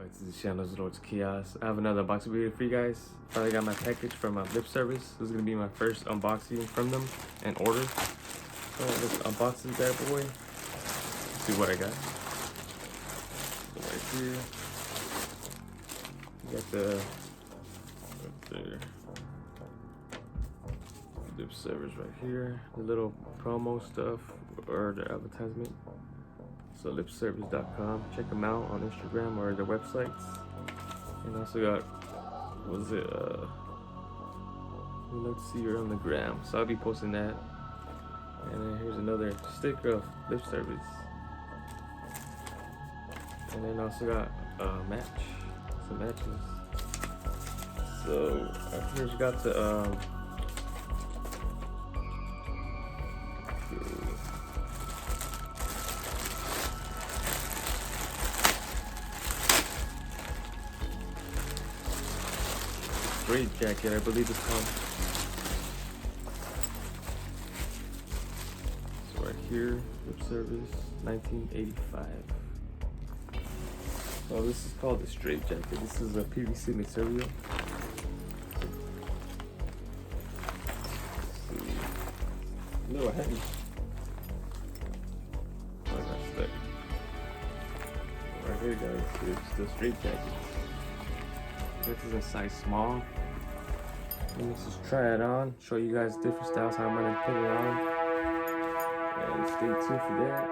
This is the channel's Lord's Chaos. I have another unboxing video for you guys. Finally got my package from Lip Service. This is gonna be my first unboxing from them and order. So let's unbox this bad boy. Let's see what I got. So right here, you got the right there. Lip Service right here. The little promo stuff or the advertisement. So lipservice.com, check them out on Instagram or their websites. And also got, what was it, we'd love to see you on the gram, so I'll be posting that. And then here's another sticker of Lip Service. And then also got a match, some matches. So here's got the straight jacket, I believe it's called. So right here, Lip Service, 1985. So this is called the straight jacket. This is a PVC material. Let's see. A little heavy. Oh, that's thick. Right here, guys, it's the straight jacket. This is a size small. Let's just try it on, show you guys different styles, how I'm gonna put it on. And stay tuned for that.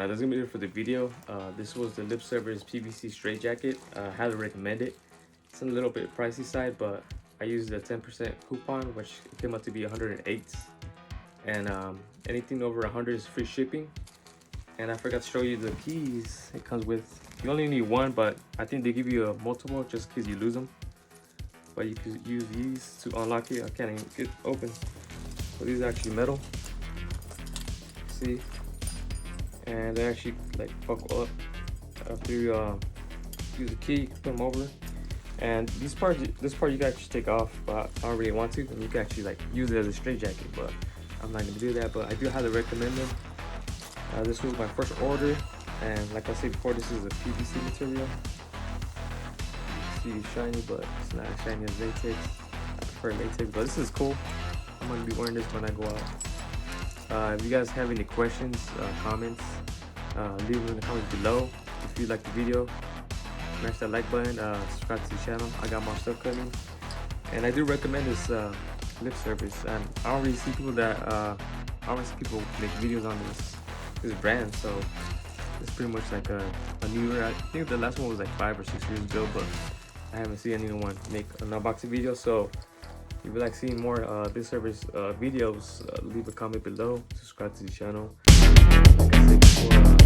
Alright, that's gonna be it for the video. This was the Lip Service PVC straight jacket. I highly recommend it. It's a little bit pricey side, but I used a 10% coupon, which came out to be 108. And anything over 100 is free shipping. And I forgot to show you the keys it comes with. You only need one, but I think they give you a multiple just in case you lose them. But you can use these to unlock it. I can't even get it open. So these are actually metal. See? And they actually like buckle up after you use a key, put them over. And this part you can actually take off, but I don't really want to. And you can actually like use it as a straight jacket, but I'm not gonna do that. But I do highly recommend them. This was my first order, and like I said before, this is a PVC material. See, it's shiny, but it's not as shiny as latex. I prefer latex, but this is cool. I'm gonna be wearing this when I go out. If you guys have any questions, comments, leave them in the comments below. If you like the video, smash that like button, subscribe to the channel. I got more stuff coming, and I do recommend this Lip Service. And I don't really see people that I don't see people make videos on this brand, so it's pretty much like a newer. I think the last one was like 5 or 6 years ago, but I haven't seen anyone make an unboxing video. So if you like seeing more Lip Service videos, leave a comment below, subscribe to the channel. Like I said before,